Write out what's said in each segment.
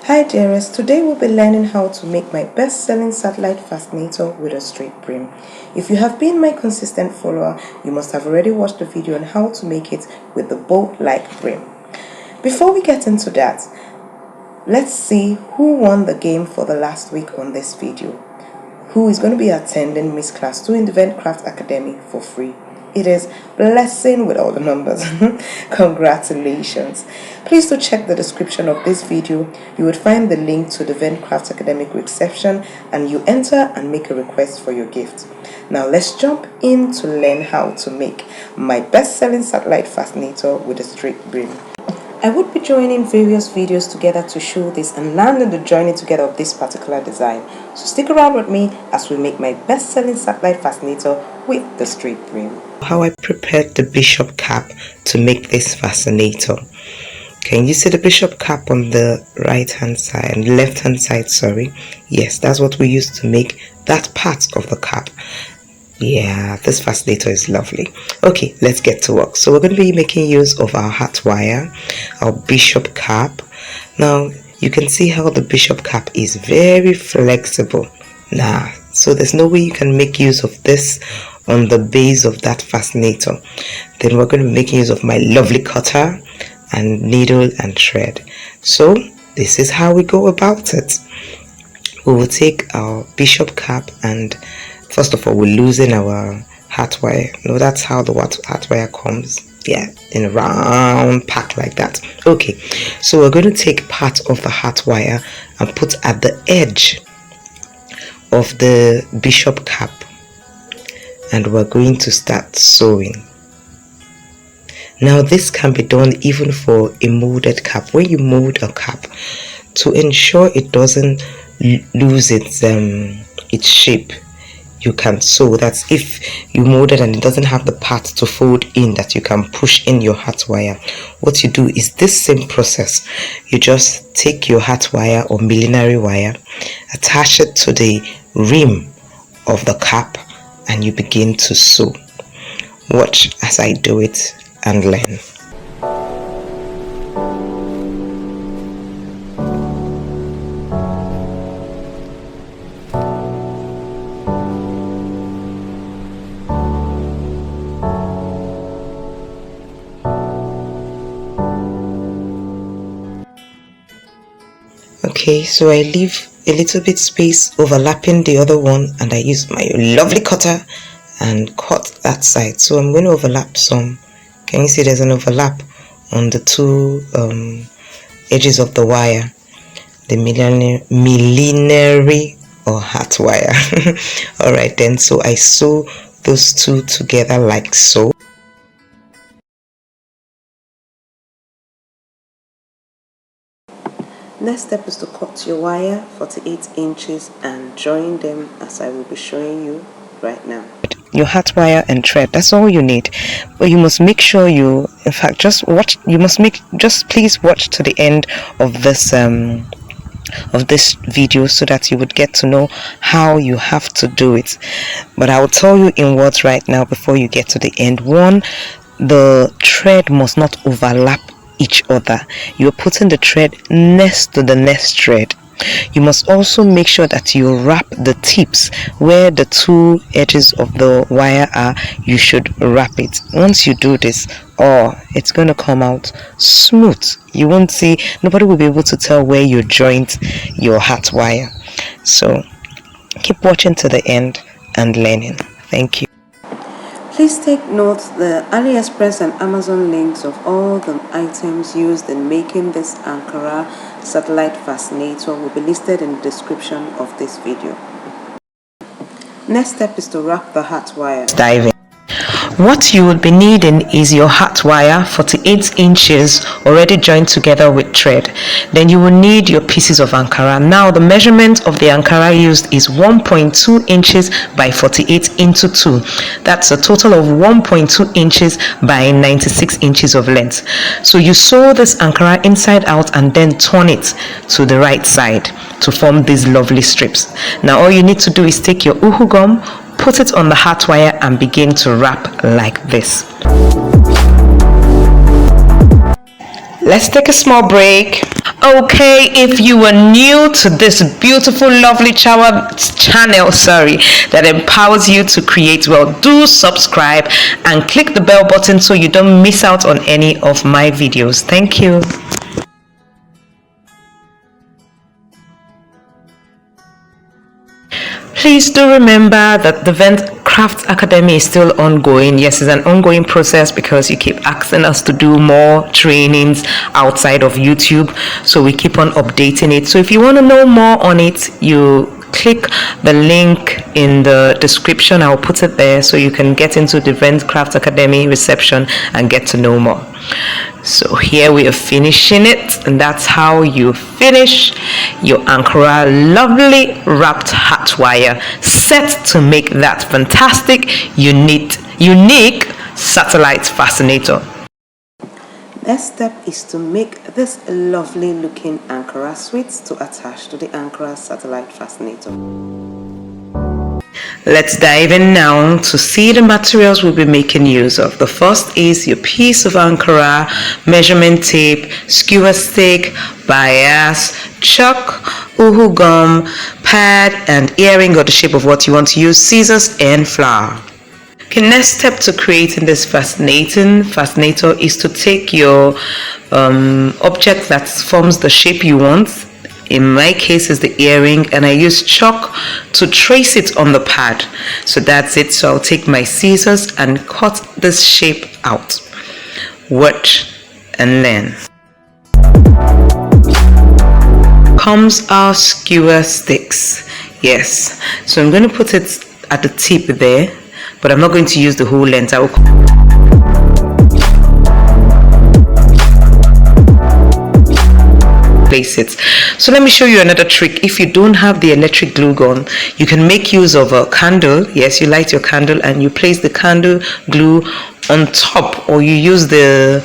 Hi dearest, today we'll be learning how to make my best-selling satellite fascinator with a straight brim. If you have been my consistent follower, you must have already watched the video on how to make it with the boat-like brim. Before we get into that, let's see who won the game for the last week on this video. Who is going to be attending Miss Class 2 in the dventcraft Academy for free. It is Blessing with all the numbers. Congratulations. Please do check the description of this video. You would find the link to the dventcraft academic reception and you enter and make a request for your gift. Now let's jump in to learn how to make my best-selling satellite fascinator with a straight brim. I would be joining various videos together to show this and learn the journey together of this particular design. So stick around with me as we make my best-selling satellite fascinator with the straight brim. How I prepared the bishop cap to make this fascinator. Can you see the bishop cap on the right hand side and left hand side, sorry? Yes, that's what we used to make that part of the cap. Yeah, this fascinator is lovely. Okay, let's get to work. So we're going to be making use of our hat wire, our bishop cap. Now you can see how the bishop cap is very flexible. So there's no way you can make use of this on the base of that fascinator. Then we're going to be making use of my lovely cutter and needle and thread. So this is how we go about it. We will take our bishop cap and first of all we'll loosen our hat wire. No, that's how the hat wire comes. Yeah, in a round pack like that. Okay, so we're going to take part of the hat wire and put at the edge of the bishop cap, and we're going to start sewing. Now this can be done even for a molded cap. When you mold a cap, to ensure it doesn't lose its shape, you can sew. That's if you mold it and it doesn't have the part to fold in that you can push in your hat wire. What you do is this same process. You just take your hat wire or millinery wire, attach it to the rim of the cap, and you begin to sew. Watch as I do it and learn. Okay, so I leave a little bit space overlapping the other one, and I use my lovely cutter and cut that side. So I'm going to overlap some. Can you see there's an overlap on the two edges of the wire, the millinery or hat wire. All right then, so I sew those two together like so. Next step is to cut your wire 48 inches and join them as I will be showing you right now. Your hat wire and thread, that's all you need. But you must make sure you, in fact, just please watch to the end of this video so that you would get to know how you have to do it. But I will tell you in words right now before you get to the end. One, the thread must not overlap each other. You're putting the thread next to the next thread. You must also make sure that you wrap the tips where the two edges of the wire are. You should wrap it. Once you do this, it's going to come out smooth. You won't see, nobody will be able to tell where you joined your hat wire. So keep watching to the end and learning. Thank you. Please take note the AliExpress and Amazon links of all the items used in making this Ankara satellite fascinator will be listed in the description of this video. Next step is to wrap the hat wire. Dive in. What you will be needing is your hat wire 48 inches already joined together with thread. Then you will need your pieces of ankara. Now the measurement of the ankara used is 1.2 inches by 48 into 2. That's a total of 1.2 inches by 96 inches of length. So you sew this ankara inside out and then turn it to the right side to form these lovely strips. Now all you need to do is take your uhu gum, put it on the hat wire and begin to wrap like this. Let's take a small break. Okay, if you are new to this beautiful lovely channel that empowers you to create, well, do subscribe and click the bell button so you don't miss out on any of my videos. Thank you. Please do remember that the dventcraft Academy is still ongoing. Yes, it's an ongoing process because you keep asking us to do more trainings outside of YouTube, so we keep on updating it. So if you want to know more on it, you click the link in the description. I'll put it there so you can get into the dventcraft Academy reception and get to know more. So here we are finishing it, and that's how you finish your ankara lovely wrapped hat wire set to make that fantastic unique satellite fascinator. Next step is to make this lovely looking ankara suite to attach to the ankara satellite fascinator. Let's dive in now to see the materials we'll be making use of. The first is your piece of ankara, measurement tape, skewer stick, bias, chalk, uhu gum, pad, and earring or the shape of what you want to use, scissors, and flour. Okay, next step to creating this fascinator is to take your object that forms the shape you want. In my case is the earring, and I use chalk to trace it on the pad. So that's it. So I'll take my scissors and cut this shape out. Watch and learn. Comes our skewer sticks. Yes, so I'm going to put it at the tip there, but I'm not going to use the whole length. I will place it. So let me show you another trick. If you don't have the electric glue gun, you can make use of a candle. Yes, you light your candle and you place the candle glue on top, or you use the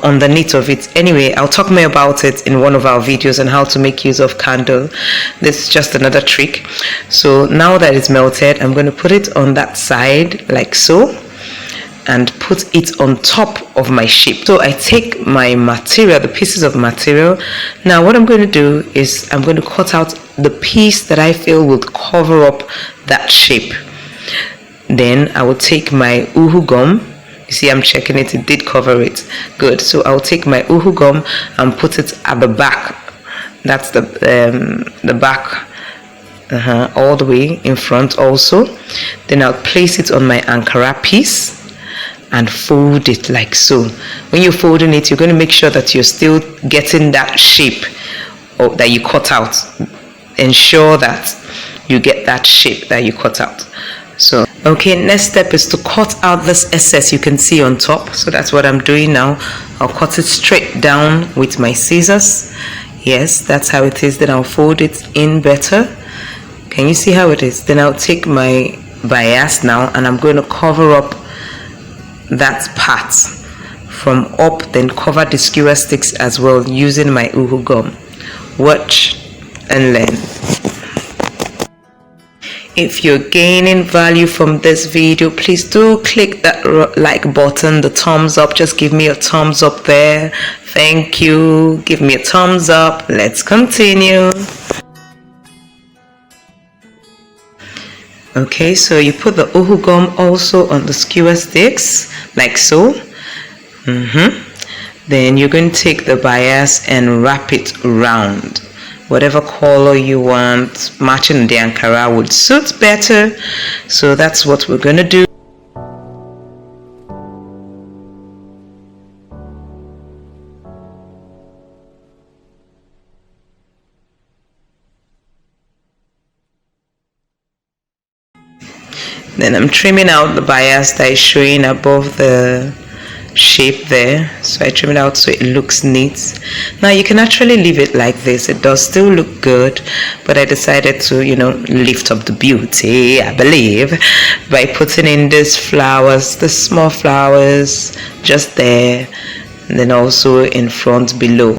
underneath of it. Anyway, I'll talk more about it in one of our videos on how to make use of candle. This is just another trick. So now that it's melted, I'm going to put it on that side like so, and put it on top of my shape. So I take my material, the pieces of material. Now what I'm going to do is I'm going to cut out the piece that I feel will cover up that shape. Then I will take my uhu gum. You see, I'm checking it, it did cover it. Good. So I'll take my uhu gum and put it at the back. That's the back, all the way in front also. Then I'll place it on my ankara piece and fold it like so. When you're folding it, you're going to make sure that you're still getting that shape that you cut out. Ensure that you get that shape that you cut out. So okay, next step is to cut out this excess you can see on top. So that's what I'm doing now. I'll cut it straight down with my scissors. Yes, that's how it is. Then I'll fold it in better. Can you see how it is? Then I'll take my bias now and I'm going to cover up that part from up, then cover the skewer sticks as well using my uhu gum. Watch and learn. If you're gaining value from this video, please do click that like button, the thumbs up. Just give me a thumbs up there. Thank you. Give me a thumbs up. Let's continue. Okay, so you put the uhu gum also on the skewer sticks like so. Then you're going to take the bias and wrap it round. Whatever color you want, matching the ankara would suit better. So that's what we're going to do. Then I'm trimming out the bias that is showing above the shape there. So I trim it out so it looks neat. Now you can actually leave it like this. It does still look good, but I decided to, lift up the beauty, I believe, by putting in these flowers, the small flowers just there, and then also in front below.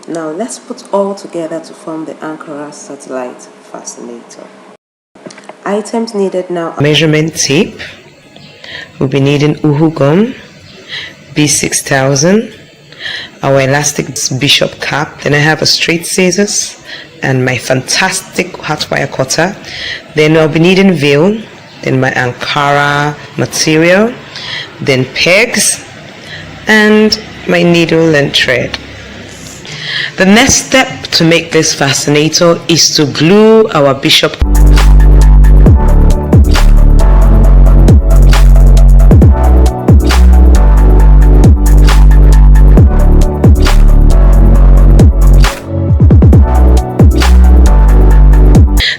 Now let's put all together to form the ankara satellite fascinator. Items needed now: measurement tape. We'll be needing uhu gum B6000, our elastic bishop cap. Then I have a straight scissors and my fantastic hot wire cutter. Then I'll be needing veil, then my ankara material, then pegs, and my needle and thread. The next step to make this fascinator is to glue our bishop.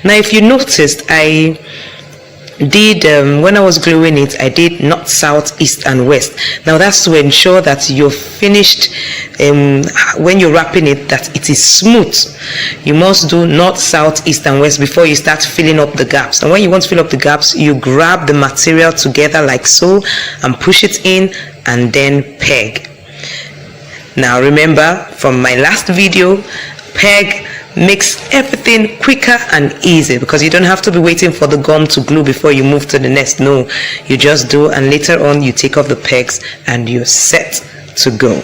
Now if you noticed, I did when I was gluing it, I did north, south, east and west. Now that's to ensure that you're finished when you're wrapping it, that it is smooth. You must do north, south, east and west before you start filling up the gaps. And when you want to fill up the gaps, you grab the material together like so and push it in and then peg. Now remember from my last video, peg makes everything quicker and easy because you don't have to be waiting for the gum to glue before you move to the next. No, you just do, and later on you take off the pegs and you're set to go.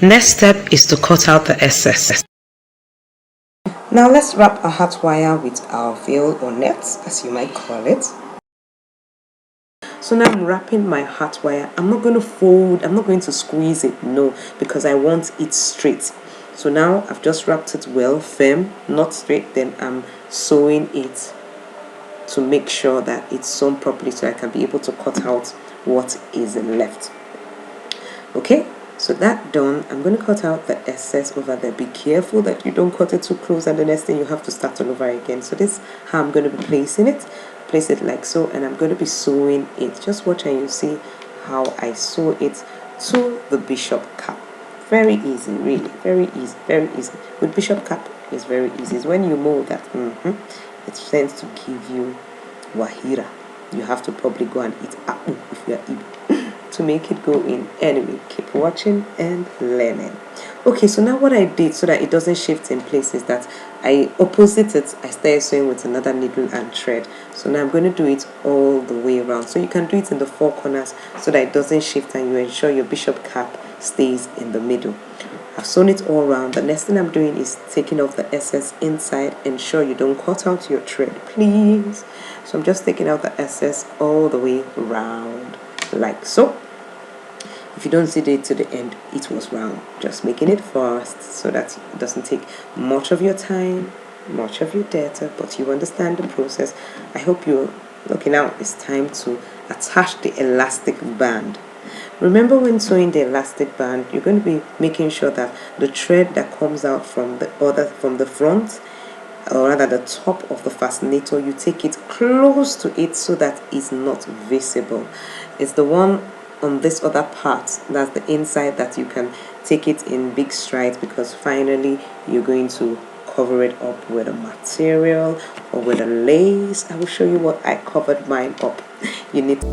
Next step is to cut out the excess. Now let's wrap our hot wire with our veil or net, as you might call it. So now I'm wrapping my hot wire. I'm not going to fold, I'm not going to squeeze it, no, because I want it straight. So now I've just wrapped it well, firm, not straight. Then I'm sewing it to make sure that it's sewn properly so I can be able to cut out what is left. Okay, so that done, I'm going to cut out the excess over there. Be careful that you don't cut it too close, and the next thing you have to start all over again. So this is how I'm going to be placing it. Place it like so, and I'm going to be sewing it. Just watch and you see how I sew it to the bishop cap. Very easy, really, very easy, very easy. With bishop cap, it's very easy. It's when you mold that it tends to give you wahira. You have to probably go and eat apple if you are Igbo to make it go in. Anyway, keep watching and learning. Okay, so now what I did so that it doesn't shift in place is that I opposite it, I started sewing with another needle and thread. So now I'm going to do it all the way around. So you can do it in the four corners so that it doesn't shift and you ensure your bishop cap stays in the middle. I've sewn it all around. The next thing I'm doing is taking off the excess inside. Ensure you don't cut out your thread, please. So I'm just taking out the excess all the way around like so. If you don't see it to the end, it was round. Just making it fast so that it doesn't take much of your time, much of your data, but you understand the process. I hope you're looking out. It's time to attach the elastic band. Remember, when sewing the elastic band, you're going to be making sure that the thread that comes out from the front, or rather the top of the fascinator, you take it close to it so that it's not visible. It's the one on this other part, that's the inside, that you can take it in big strides, because finally you're going to cover it up with a material or with a lace. I will show you what I covered mine up. You need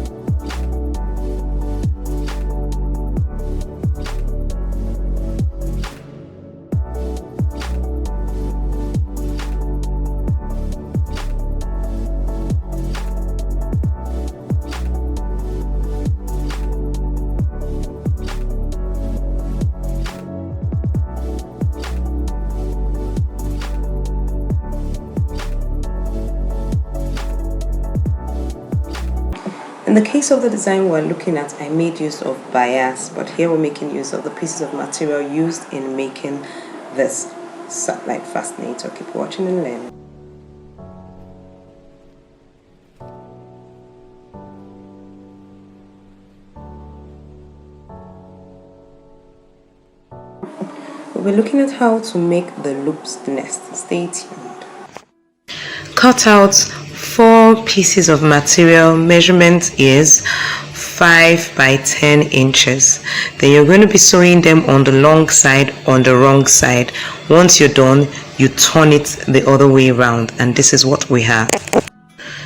In the case of the design we're looking at, I made use of bias, but here we're making use of the pieces of material used in making this satellite fascinator. Keep watching and learn. We're looking at how to make the loop's nest. Stay tuned. Cut out 4 pieces of material. Measurement is 5 by 10 inches. Then you're going to be sewing them on the long side, on the wrong side. Once you're done, you turn it the other way around, and this is what we have.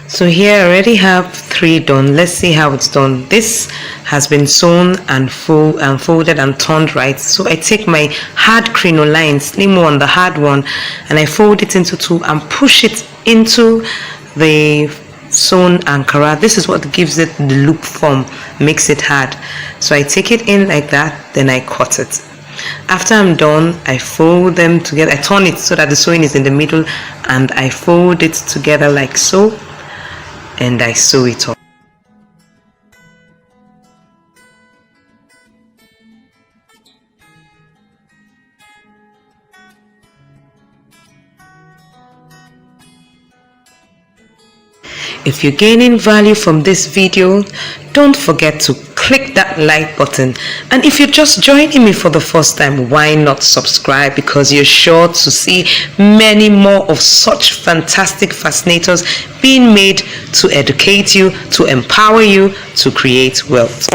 So here I already have 3 done. Let's see how it's done. This has been sewn and folded and turned right. So I take my hard crinoline, slim one, the hard one, and I fold it into 2 and push it into the sewn ankara. This is what gives it the loop form, makes it hard. So I take it in like that, then I cut it. After I'm done, I fold them together. I turn it so that the sewing is in the middle, and I fold it together like so, and I sew it up. If you're gaining value from this video, don't forget to click that like button. And if you're just joining me for the first time, why not subscribe? Because you're sure to see many more of such fantastic fascinators being made to educate you, to empower you, to create wealth.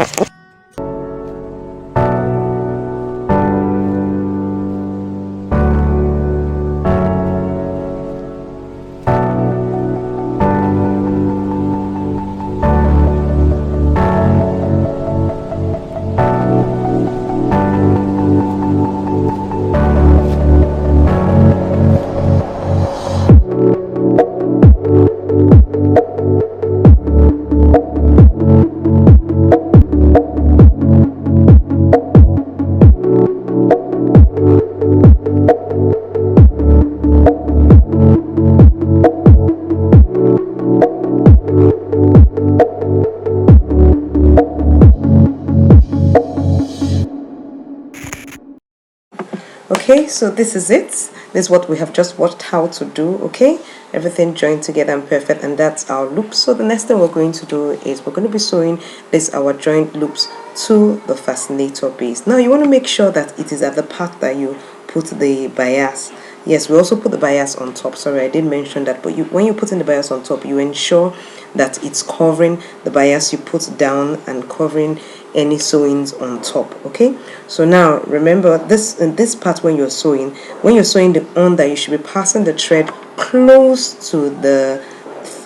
Okay, so this is it. This is what we have just watched how to do. Okay, everything joined together and perfect, and that's our loop. So the next thing we're going to do is we're going to be sewing this our joint loops to the fascinator base. Now you want to make sure that it is at the part that you put the bias. Yes, we also put the bias on top. Sorry, I did mention that, but when you put in the bias on top, you ensure that it's covering the bias you put down and covering any sewings on top. Okay, so now remember this, in this part when you're sewing the under, you should be passing the thread close to the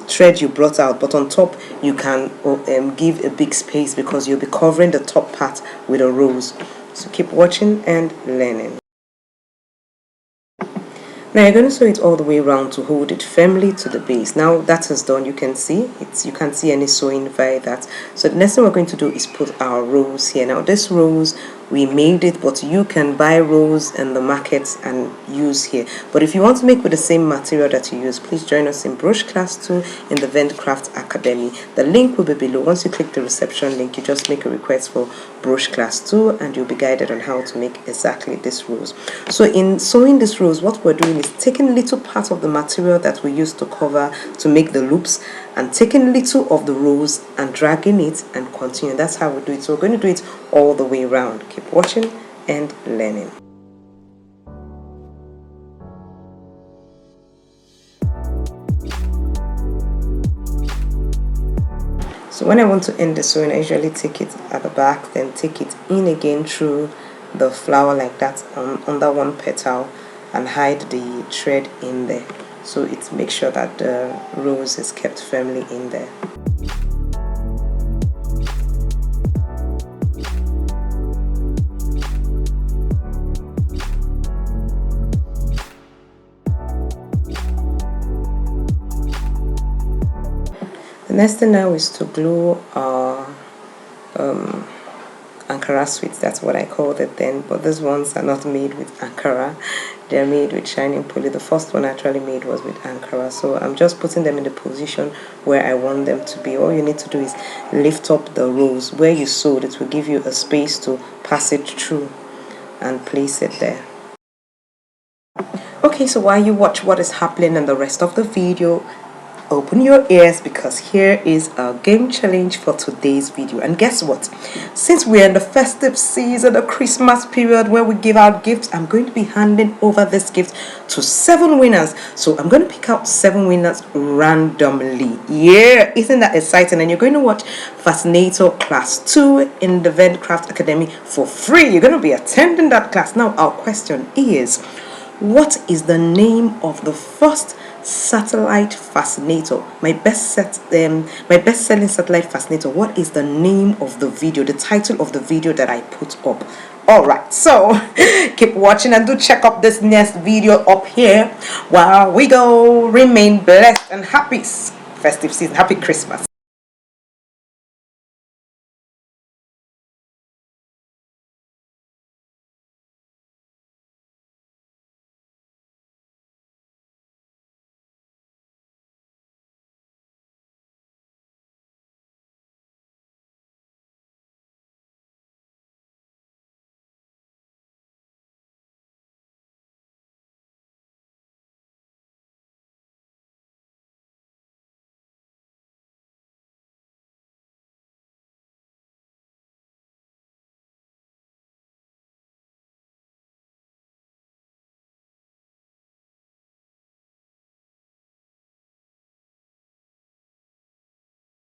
thread you brought out, but on top you can give a big space because you'll be covering the top part with a rose. So keep watching and learning. Now you're going to sew it all the way around to hold it firmly to the base. Now that is done, you can see it's, you can't see any sewing via that. So the next thing we're going to do is put our rose here. Now this rose, we made it, but you can buy rose in the markets and use here. But if you want to make with the same material that you use, please join us in brooch class 2 in the dventcraft academy. The link will be below. Once you click the reception link, you just make a request for brooch class 2 and you'll be guided on how to make exactly this rose. So in sewing this rose, what we're doing is taking little part of the material that we used to cover to make the loops and taking little of the rose and dragging it and continue. That's how we do it. So we're going to do it all the way around. Keep watching and learning. So when I want to end the sewing, I usually take it at the back, then take it in again through the flower like that under one petal and hide the thread in there. So it makes sure that the rose is kept firmly in there. The next thing now is to glue our ankara sweets. That's what I called it then, but these ones are not made with ankara, they're made with shining poly. The first one I actually made was with ankara, so I'm just putting them in the position where I want them to be. All you need to do is lift up the rose where you sewed. It will give you a space to pass it through and place it there. Okay, so while you watch what is happening in the rest of the video, open your ears because here is our game challenge for today's video. And guess what, since we're in the festive season, the Christmas period where we give out gifts, I'm going to be handing over this gift to 7 winners. So I'm going to pick out 7 winners randomly. Yeah, isn't that exciting? And you're going to watch Fascinator class 2 in the dventcraft academy for free. You're going to be attending that class. Now our question is, what is the name of the first satellite fascinator, my best-selling satellite fascinator? What is the name of the video, the title of the video that I put up? All right, so keep watching and do check up this next video up here while we go. Remain blessed and happy. festive season. Happy Christmas.